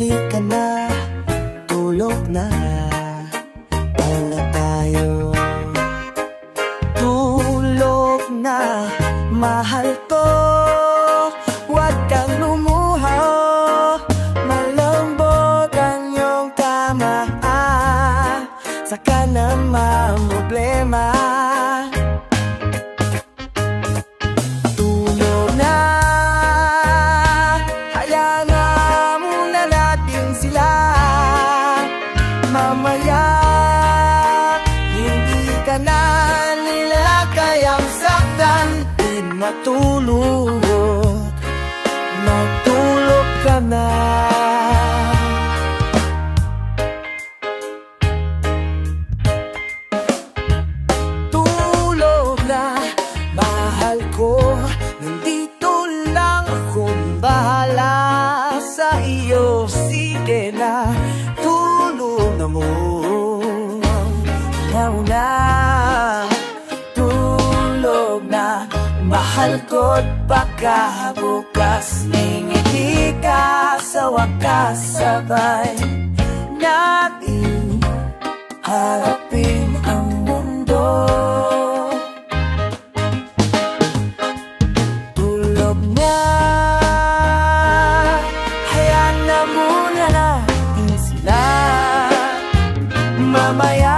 halika na, tulog na. Wala tayo. Tulog na, mahal ko. Huwag kang lumuha. Malambot ang iyong tama. Saka naman problema. Tulog na. Hayaan na muna natin sila. Mamaya hindi ka na nila kayang saktan. Di matulog, matulog ka na. Tulog na, mahal ko. Nandito lang akong bahala sa iyo. Sige na, tulog na mo. Na, tulog na, mahal ko't baka bukas ngingiti ka sa wakas. Sabay natin harapin ang mundo. Tulog na, hayaan na muna natin sila. Mamaya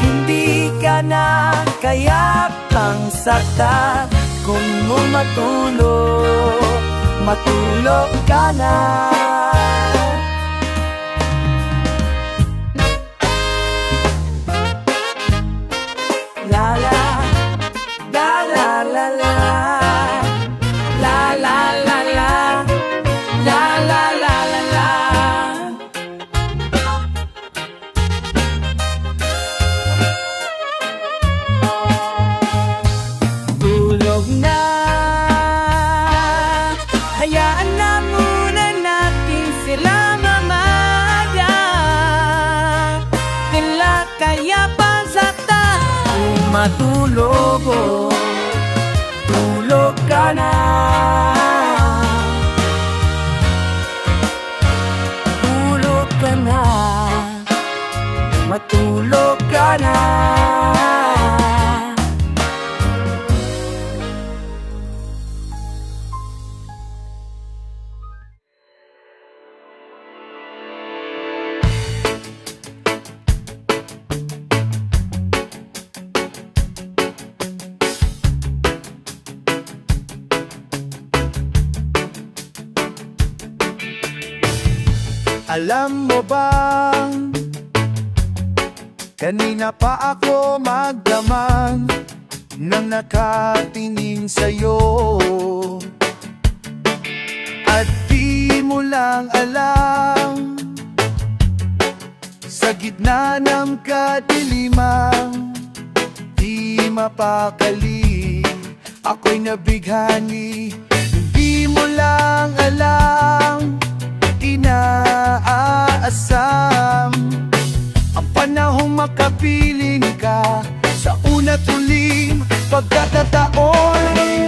hindi ka na kaya pang saktan. Kung mo matulog, matulog ka na. La la, la la la la, la la la la, la la la la la. Tulog na, hayaan na muna natin sila mamaya. Nila kaya pa saktan. Kung matulog, tulog ka na. Tulog ka na, matulog ka na. Alam mo bang kanina pa ako magdamag nang nakatingin sa'yo, at di mo lang alam, sa gitna ng kadiliman, di mapakali, ako'y nabighani. Di mo lang alam, inaasam ang panahong makapiling ka sa una't huling pagkakataon.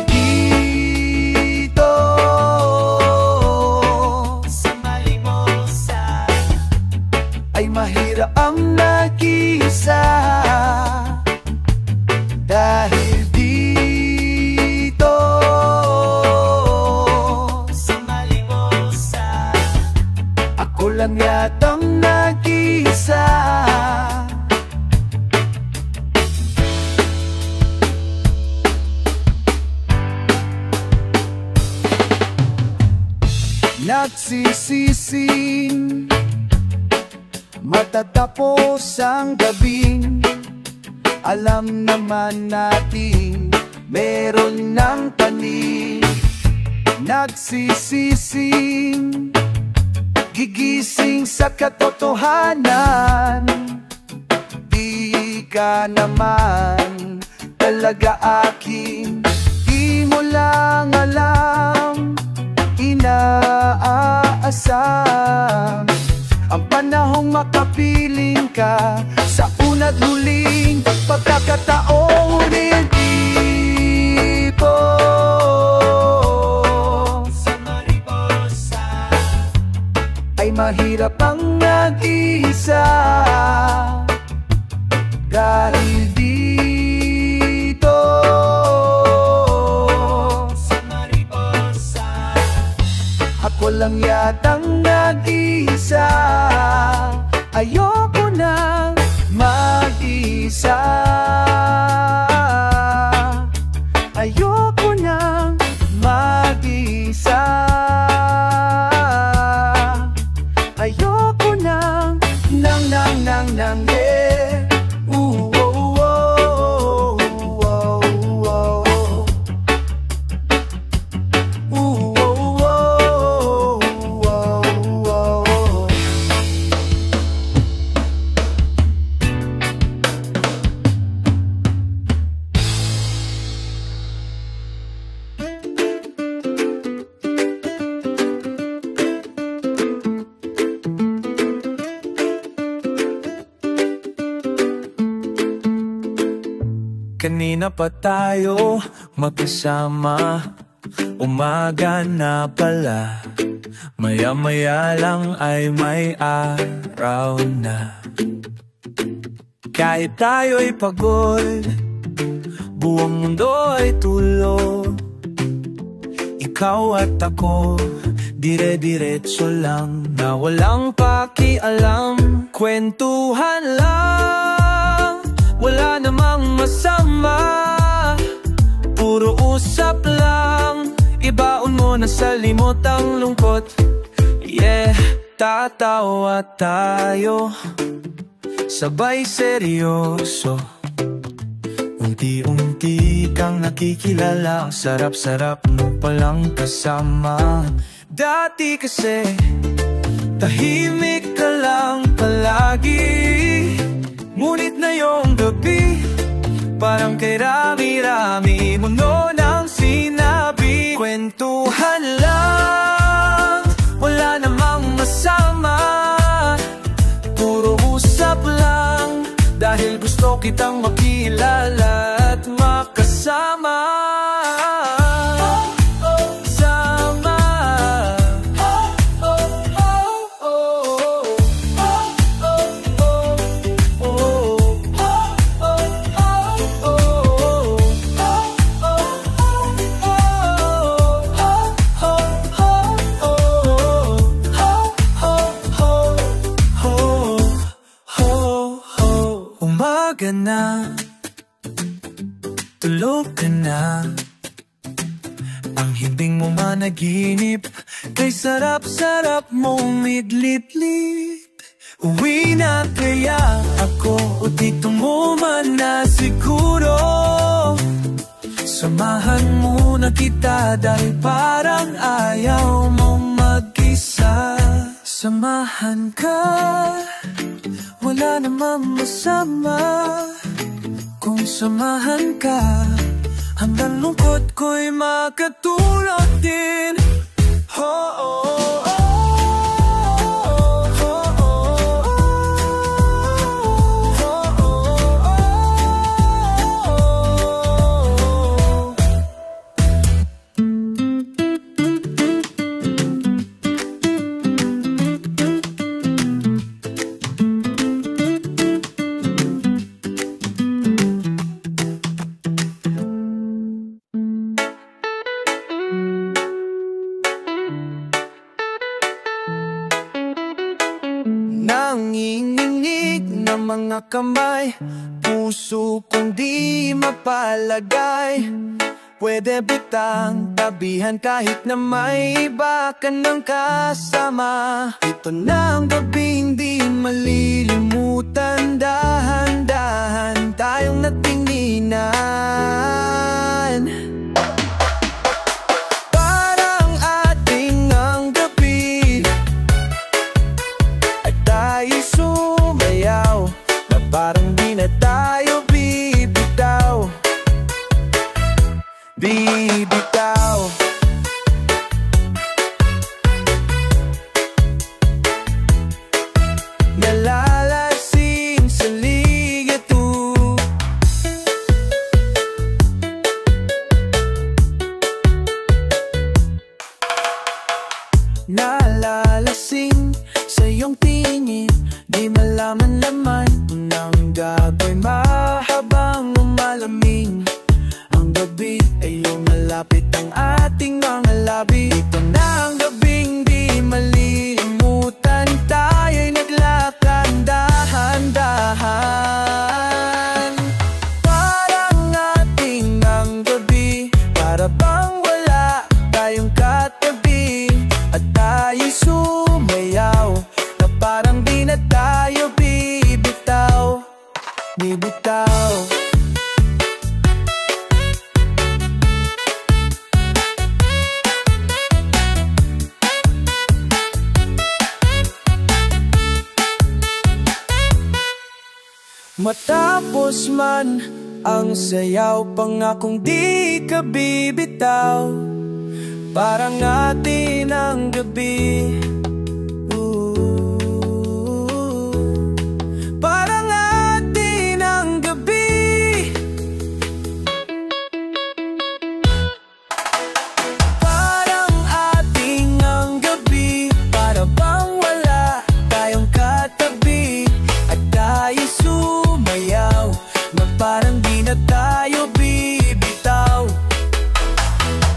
Dito sa Malimosa ay mahirap ang nag-isa, dahil dito sa Malimosa ako lang yatang nag-isa. Nagsisising matatapos ang gabing, alam naman natin meron ng tanim. Nagsisising gigising sa katotohanan, di ka naman talaga akin. Di mo lang alam, inaasam ang panahong makapiling ka sa una't huling pagkakataon. Hindi po sa Mariposa mahirap ang nag-iisa. Dahil dito sa Mariposa, ako lang yatang nag-iisa. Ayoko nang mag-isa. Ayoko nang mag-isa. Ayoko nang yeah. Ooh, oh, oh, oh, oh, oh. Ooh, oh, oh, oh, oh, oh. Kanina pa tayo magkasama, umaga na pala, maya-maya lang ay may araw na. Kahit tayo'y pagod, buong mundo ay tulog, ikaw at ako, dire-diretso lang na walang pakialam. Kwentuhan lang, wala namang masama, puro usap lang, ibaon mo na sa limot ang lungkot. Yeah, tatawa tayo, sabay seryoso, unti-unti kang nakikilala, sarap-sarap mo palang kasama. Dati kasi tahimik ka lang palagi, ngunit na yung gabi, parang kay rami-rami mo noon ang sinabi. Kwentuhan lang, wala namang masama, puro usap lang, dahil gusto kitang makilala at makasama. Umaga na, tulog ka na, ang hinding mo managinip, kay sarap-sarap mong midlit-lit. Uwi na kaya ako o dito mo man na siguro, samahan muna kita dahil parang ayaw mong mag-isa. Samahan ka, wala namang masama, kung samahan ka, hanggang lungkot ko'y makatulog din. Oh, oh, oh. Nanginginig na mga kamay, puso kong di mapalagay. Pwede bitang tabihan kahit na may iba ka ng kasama. Ito na ang gabing di malilimutan, dahan-dahan tayong natinginan. Parang ating ang gabi ay tayo sumayaw, na parang di na tayo bibitaw. Bibitaw. Nalalasing sa ligatud, nalalasing sa iyong tingin, di malaman laman ng gabi. Mahabang malamig ang gabi ay lumalapit ang ating mga labi. Ito na ang gabing di malilimutan, tayo'y naglakad dahan-dahan. Parang ating ang gabi, para bang wala tayong katabi, at tayo'y sumayaw na parang di na tayo bibitaw, bibitaw. Matapos man ang sayaw, pangakong di ka bibitaw, parang atin ang gabi. Parang atin ang gabi. Parang ating ang gabi, para bang wala tayong katabi, at tayo sumayaw na parang di na tayo bibitaw.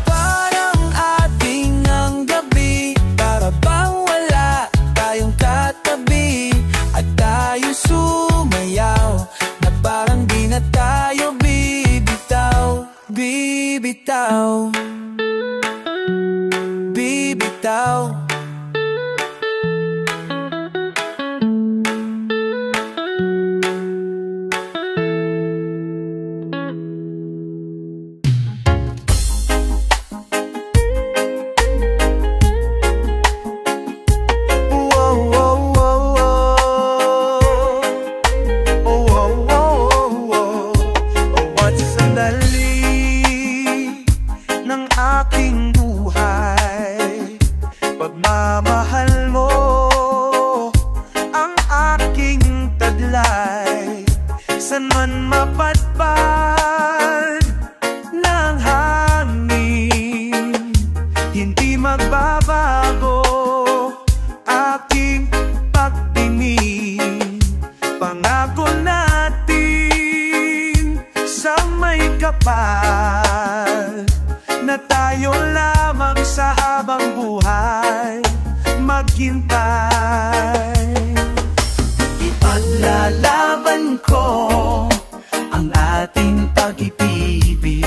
Parang ating ang gabi, para bang wala tayong katabi, at tayo sumayaw na parang di na tayo bibitaw, bibitaw, bibitaw. Pagmamahal mo ang aking tadlay, san man mapadpad ng hangin, hindi magbabago aking pagtingin. Pangako natin sa may kapal, na tayo lamang sa habang buhay maghintay. Ipaglalaban ko ang ating pag-ibig,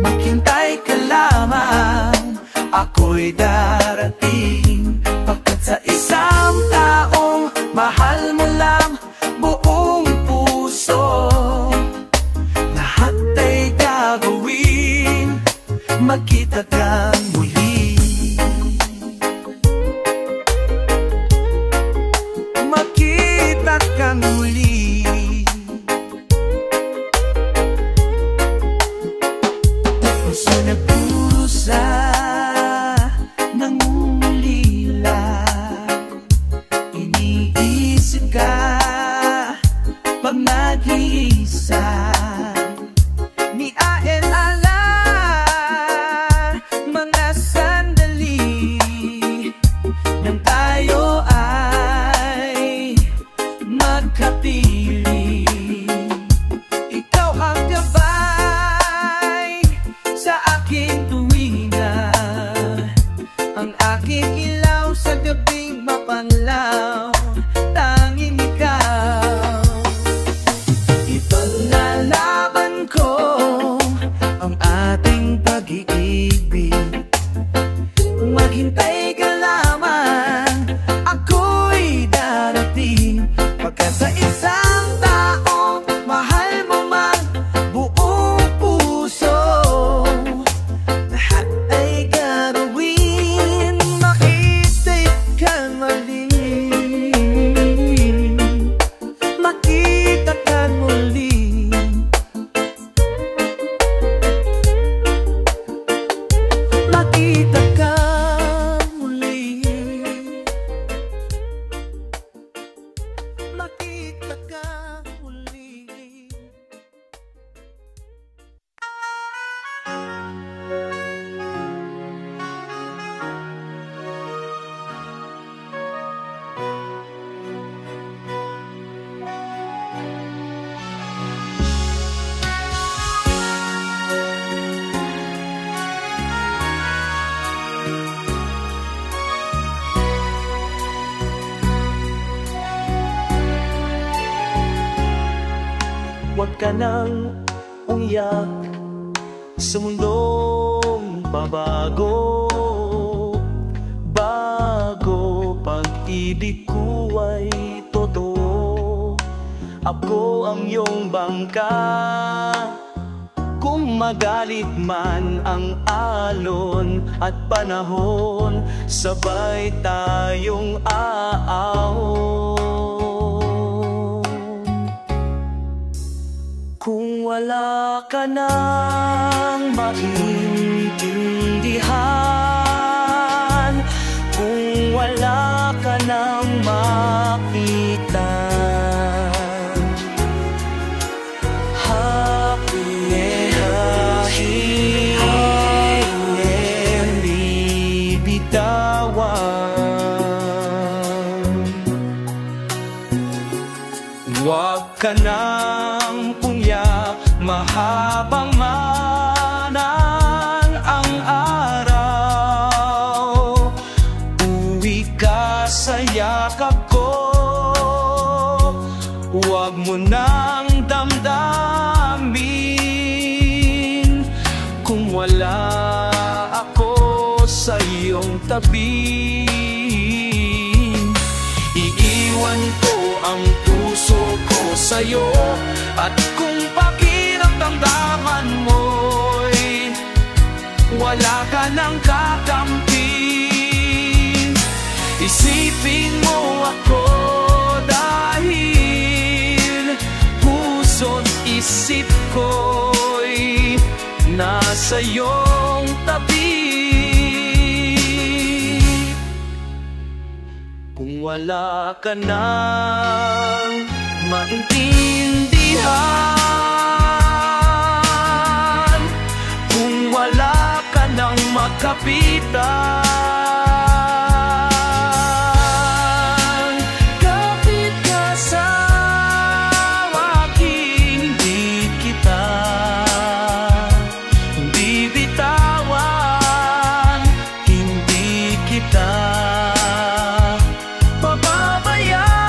maghintay ka lamang, ako'y darating. Pagkat sa isang taong mahal mo lang buong puso, lahat ay gagawin, magkita kang muli, magkita kang muli. Puso na pusa, nangungulila, iniisip ka pag nag-iisa. Ni Aen ala mga sandali nang tayo ay magkapiling. Ikaw ang gabay sa aking tuwina, ang aking ilaw sa gabing mapanlaw, tanging ikaw. Ipaglalaban ko ang ating pag-ibig, maghintay ka lamang, ako'y darating. Pagkat sa isang taong mahal mo man buong puso, lahat ay gagawin, makita'y kang muli, makita kang muli, makita kang muli. ka ng umiyak sa mundong babago. Bago pag-ibig ko ay totoo, ako ang iyong bangka. Kung magalit man ang alon at panahon, sabay tayong aahon. Kung wala ka nang maintindihan, kung wala ka nang makita, huwag ka nang umiyak, mahabang manan ang araw. Uwi ka sa yakap ko, huwag mo nang damdamin kung wala ako sa iyong tabi. Iiwan ko ang puso ko sa'yo, at kung pakiramdaman mo'y wala ka nang kakampi, isipin mo ako, dahil puso't isip ko'y nasa iyong tabi. Kung wala ka nang maintindihan, kung wala ka nang makapitan, kapit ka sa akin, hindi kita bitawan, hindi kita papabayaan.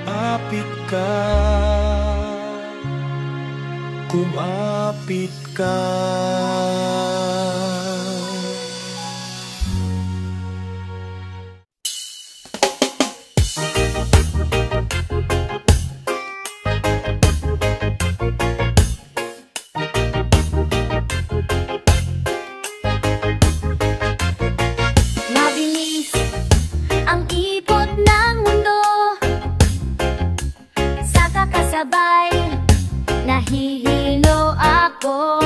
Apit ka, kumapit ka. Sabay, nahihilo ako.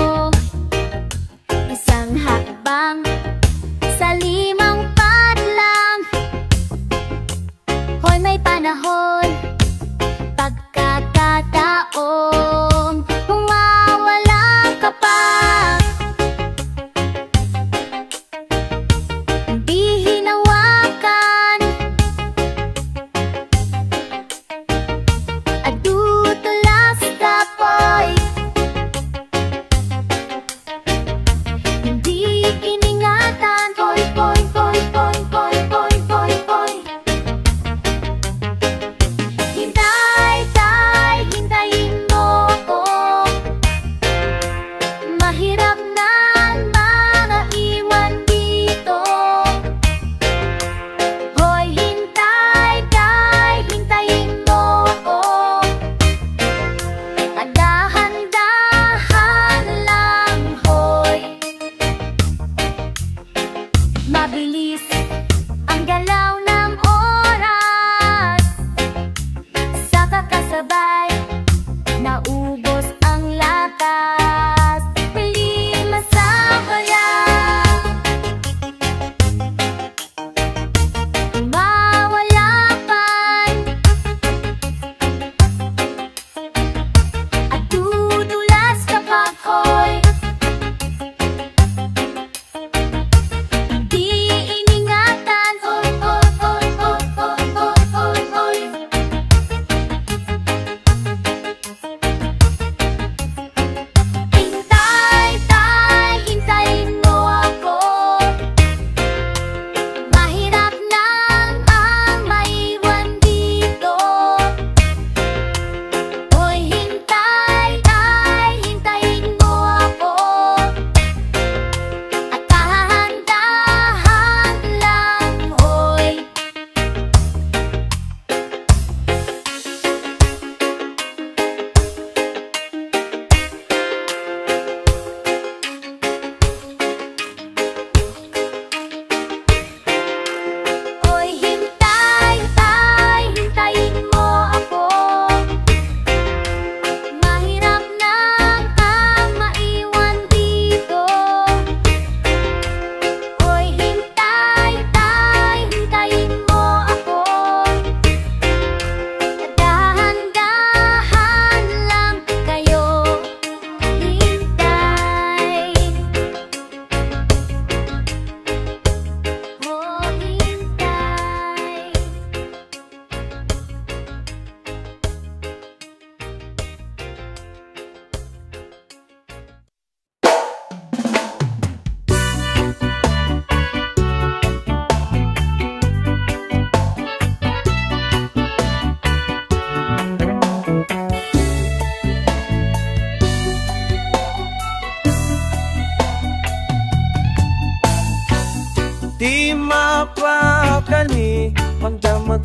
Di mapakali magdamag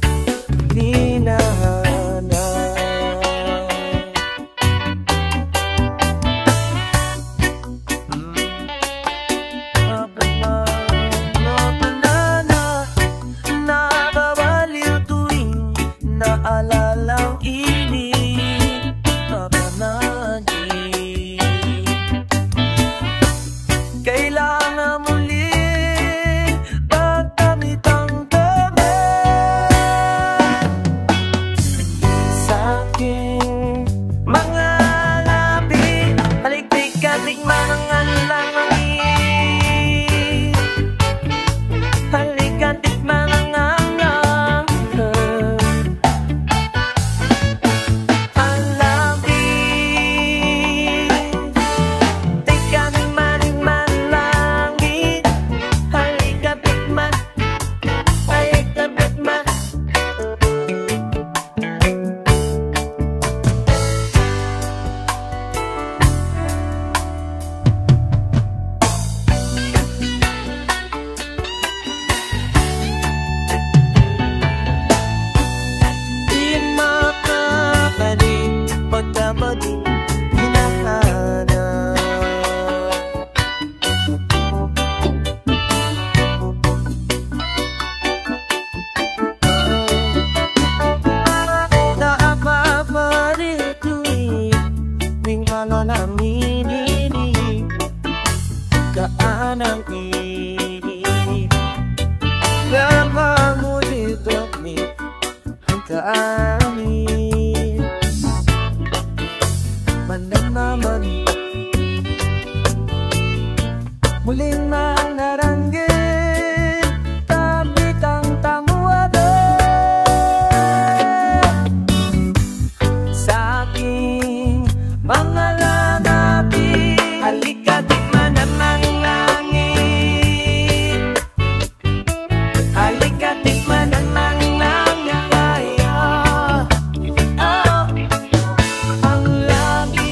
di na nakabaliw tuwing naalalang init kapanagin. Kailangan muli pagkamit ang damit sa aking mga labi. Haliktik at tikman ang alanganin. Halik at tikman ang kaanang init lamang ulit ulit ang kaanit mandang naman muling mang naranggit tabit ang tamuada sa aking mga lanapi. Halika tikman ang langit, halika tikman ang langit, ang langit.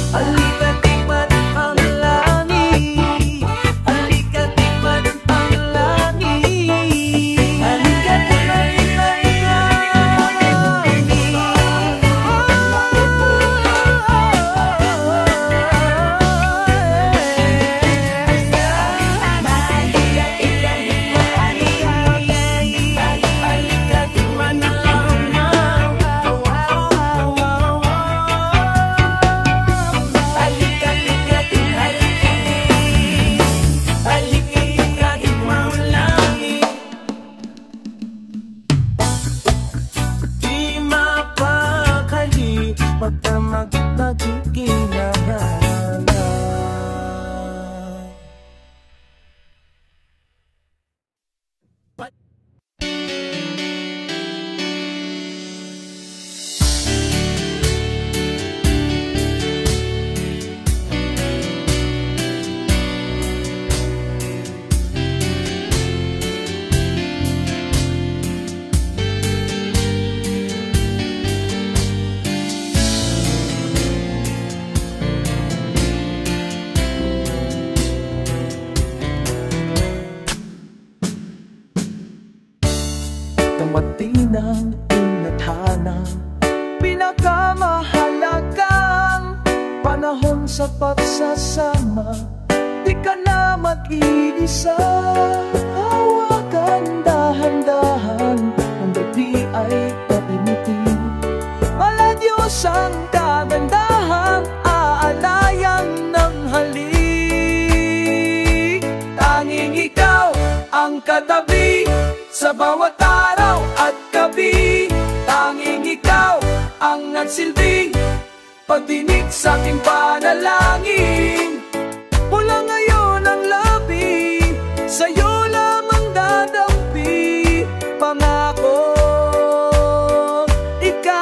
Halika tikman ang langit, halika tikman ang langit, halika tikman ang magdamag nagkikinahalan. Dumating ng inadhana, pinakamahalagang panahon sa pagsasama. Di ka na mag-iisa, hawakan dahan-dahan, ang gabi ay papinitin. Mala Diyos ang kagandahang aalayang ng halik. Tanging ikaw ang katabi sa bawat araw at gabi. Tanging ikaw ang nagsilbing pagdinig sa aking panalangin. Mula ngayon ang labi, sa'yo lamang dadampi. Pangako, ikaw,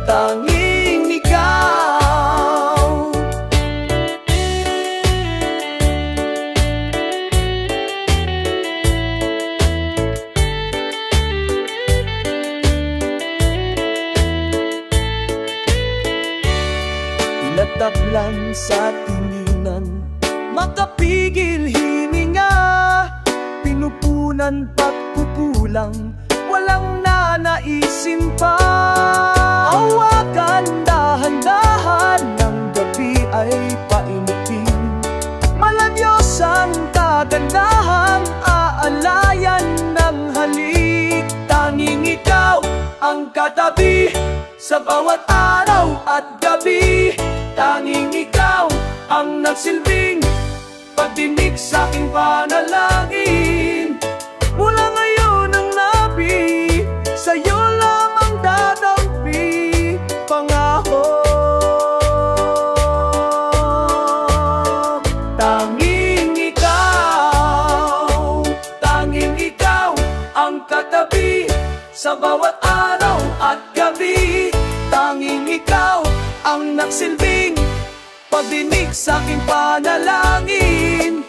tanging ikaw. taklan sa tinginan, makapigil hininga, pinupunan pagkukulang, walang nanaisin pa. Hawakan dahan-dahan, ng gabi ay painitin, maladyos ang kagandahang aalayan ng halik. Tanging ikaw ang katabi sa bawat araw at gabi. Tanging ikaw ang nagsilbing pagdinig sa aking panalangin. Mula ngayon ang nabi, sa'yo lamang dadampi, pangako. Tanging ikaw ang katabi sa bawat araw at gabi. Tanging ikaw ang nagsilbing pagdinig sa aking panalangin.